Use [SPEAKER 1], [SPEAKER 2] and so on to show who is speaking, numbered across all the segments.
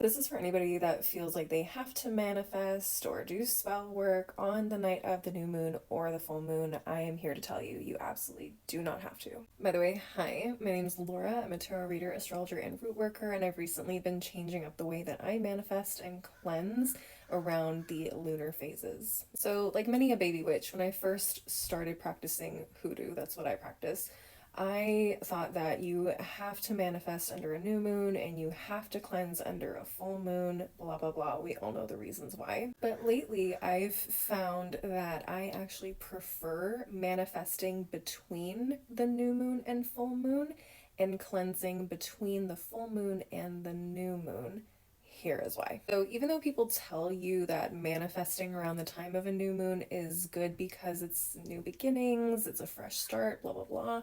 [SPEAKER 1] This is for anybody that feels like they have to manifest or do spell work on the night of the new moon or the full moon. I am here to tell you, you absolutely do not have to. By the way, hi, my name is Laura. I'm a tarot reader, astrologer, and root worker, and I've recently been changing up the way that I manifest and cleanse around the lunar phases. So, like many a baby witch, when I first started practicing hoodoo, that's what I practice, I thought that you have to manifest under a new moon and you have to cleanse under a full moon, blah, blah, blah. We all know the reasons why. But lately, I've found that I actually prefer manifesting between the new moon and full moon and cleansing between the full moon and the new moon. Here is why. So, even though people tell you that manifesting around the time of a new moon is good because it's new beginnings, it's a fresh start, blah, blah, blah,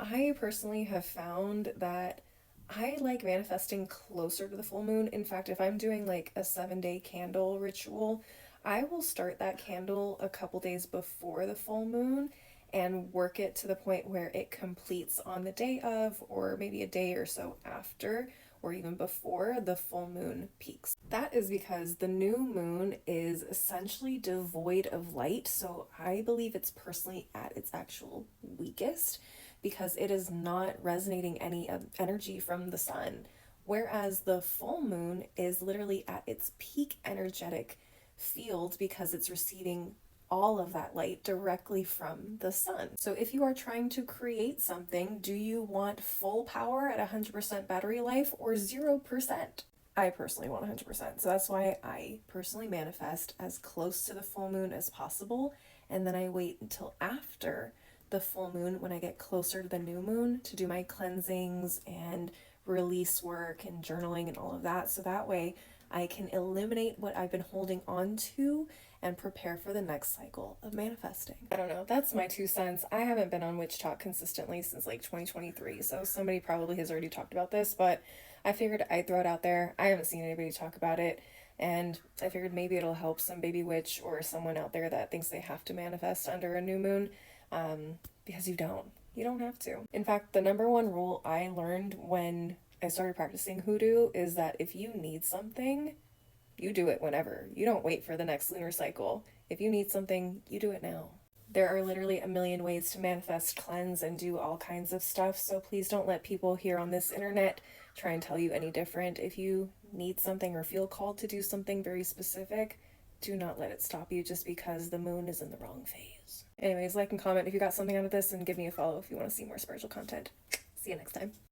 [SPEAKER 1] I personally have found that I like manifesting closer to the full moon. In fact, if I'm doing like a 7-day candle ritual, I will start that candle a couple days before the full moon and work it to the point where it completes on the day of, or maybe a day or so after, or even before the full moon peaks. That is because the new moon is essentially devoid of light, so I believe it's personally at its actual weakest because it is not resonating any energy from the sun. Whereas the full moon is literally at its peak energetic field because it's receiving all of that light directly from the sun. So if you are trying to create something, do you want full power at 100% battery life or 0%? I personally want 100%. So that's why I personally manifest as close to the full moon as possible. And then I wait until after the full moon when I get closer to the new moon to do my cleansings and release work and journaling and all of that. So that way I can eliminate what I've been holding on to and prepare for the next cycle of manifesting. I don't know, that's my 2 cents. I haven't been on Witch Talk consistently since like 2023, so somebody probably has already talked about this, but I figured I'd throw it out there. I haven't seen anybody talk about it, and I figured maybe it'll help some baby witch or someone out there that thinks they have to manifest under a new moon, because you don't. You don't have to. In fact, the number one rule I learned when I started practicing hoodoo is that if you need something, you do it whenever. You don't wait for the next lunar cycle. If you need something, you do it now. There are literally a million ways to manifest, cleanse, and do all kinds of stuff, so please don't let people here on this internet try and tell you any different. If you need something or feel called to do something very specific, do not let it stop you just because the moon is in the wrong phase. Anyways, like and comment if you got something out of this, and give me a follow if you want to see more spiritual content. See you next time.